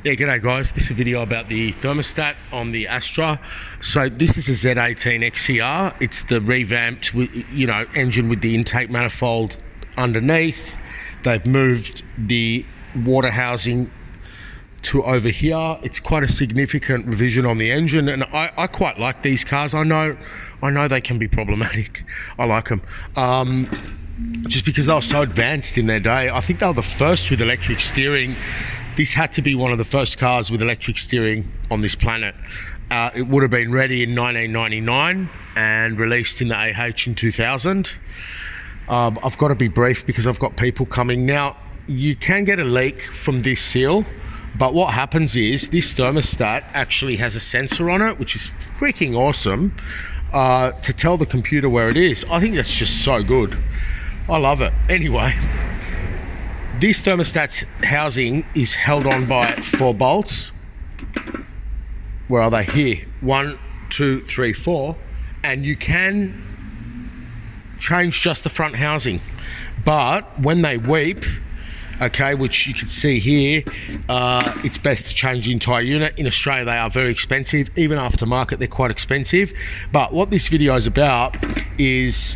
Yeah, g'day guys. This is a video about the thermostat on the Astra. So this is a Z18XER. It's the revamped, engine with the intake manifold underneath. They've moved the water housing to over here. It's quite a significant revision on the engine, and I quite like these cars. I know they can be problematic. I like them. Just because they were so advanced in their day. I think they were the first with electric steering. This had to be one of the first cars with electric steering on this planet. It would have been ready in 1999 and released in the AH in 2000. I've got to be brief because I've got people coming. Now, you can get a leak from this seal, but what happens is this thermostat actually has a sensor on it, which is freaking awesome, to tell the computer where it is. I think that's just so good. I love it. Anyway, this thermostat's housing is held on by 4 bolts. Where are they? Here. 1, 2, 3, 4. And you can change just the front housing. But when they weep, okay, which you can see here, it's best to change the entire unit. In Australia, they are very expensive. Even aftermarket, they're quite expensive. But what this video is about is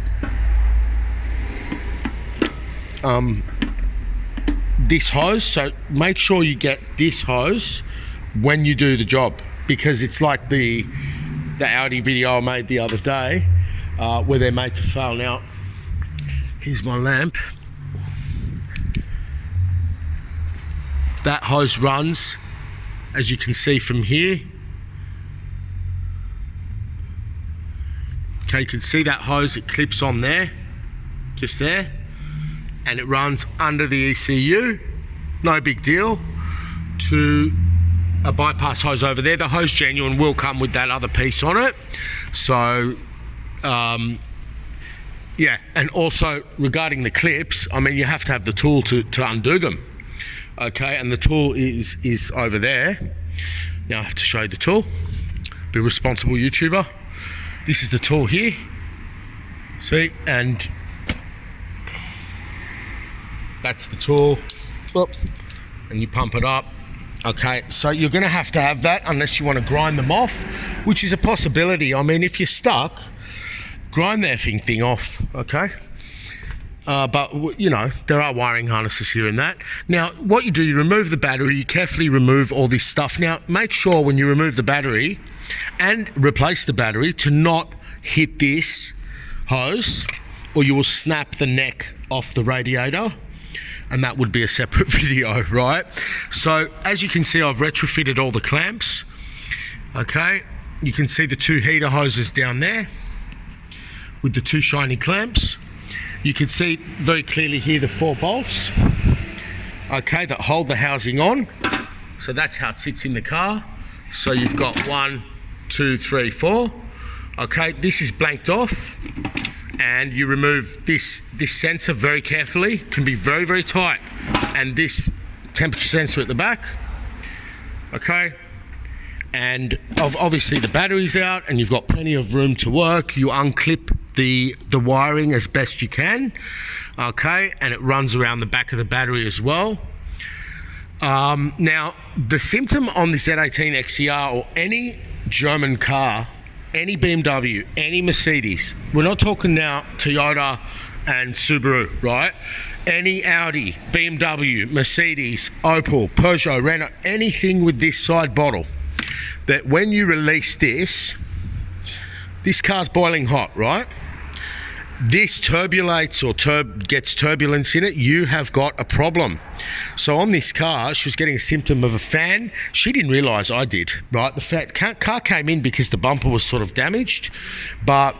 this hose. So make sure you get this hose when you do the job, because it's like the Audi video I made the other day, where they're made to fail. Now, here's my lamp. That hose runs, as you can see from here. Okay, you can see that hose, it clips on there, just there, and it runs under the ECU, no big deal, to a bypass hose over there. The hose genuine will come with that other piece on it. So, yeah, and also regarding the clips, I mean, you have to have the tool to undo them. Okay, and the tool is over there. Now I have to show you the tool. Be a responsible YouTuber. This is the tool here. See, and that's the tool. Oop, and you pump it up. Okay, so you're going to have that unless you want to grind them off, which is a possibility. I mean, if you're stuck, grind the effing thing off. Okay. But, there are wiring harnesses here and that. Now, what you do, you remove the battery, you carefully remove all this stuff. Now, make sure when you remove the battery and replace the battery to not hit this hose, or you will snap the neck off the radiator, and that would be a separate video, right? So, as you can see, I've retrofitted all the clamps. Okay, you can see the 2 heater hoses down there with the 2 shiny clamps. You can see very clearly here the 4 bolts, okay, that hold the housing on. So that's how it sits in the car. So you've got 1, 2, 3, 4. Okay, this is blanked off, and you remove this sensor very carefully. Can be very, very tight. And this temperature sensor at the back, okay. And obviously the battery's out, and you've got plenty of room to work. You unclip the wiring as best you can, okay, and it runs around the back of the battery as well. Now, the symptom on the Z18XER or any German car, any BMW, any Mercedes, we're not talking now Toyota and Subaru, right? Any Audi, BMW, Mercedes, Opel, Peugeot, Renault, anything with this side bottle, that when you release this car's boiling hot, right? This turbulates or gets turbulence in it, you have got a problem. So on this car, she was getting a symptom of a fan. She didn't realise I did, right? The car came in because the bumper was sort of damaged, but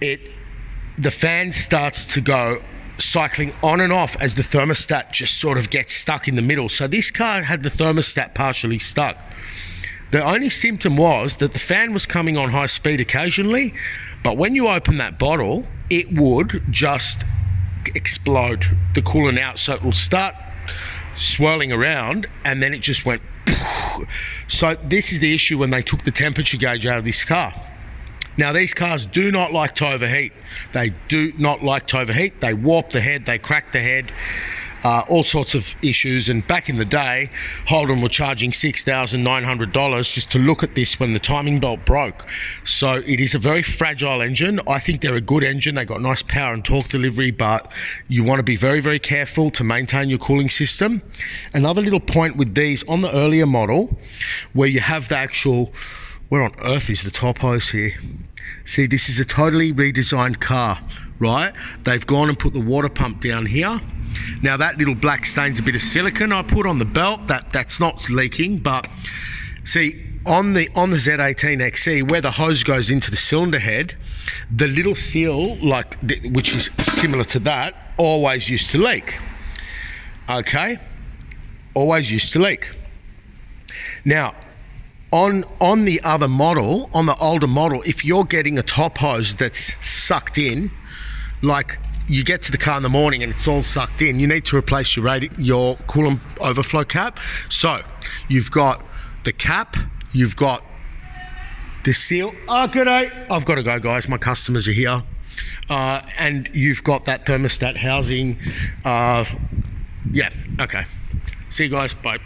the fan starts to go cycling on and off as the thermostat just sort of gets stuck in the middle. So this car had the thermostat partially stuck. The only symptom was that the fan was coming on high speed occasionally, but when you open that bottle, it would just explode the coolant out. So it will start swirling around, and then it just went. So this is the issue when they took the temperature gauge out of this car. Now, these cars do not like to overheat. They do not like to overheat. They warp the head, they crack the head. all sorts of issues. And back in the day, Holden were charging $6,900 just to look at this when the timing belt broke. So it is a very fragile engine. I think they're a good engine. They got nice power and torque delivery, but you want to be very, very careful to maintain your cooling system. Another little point with these, on the earlier model, where you have the actual, where on earth is the top hose here? See, this is a totally redesigned car, right? They've gone and put the water pump down here. Now that little black stain's a bit of silicone I put on the belt. That's not leaking, but see, on the Z18XE, where the hose goes into the cylinder head, the little seal, which is similar to that, always used to leak. Okay, always used to leak. Now, on the other model, on the older model, if you're getting a top hose that's sucked in, like you get to the car in the morning and it's all sucked in, you need to replace your coolant overflow cap. So you've got the cap, you've got the seal. Oh, g'day. I've got to go, guys. My customers are here. And you've got that thermostat housing. Yeah, okay. See you guys. Bye.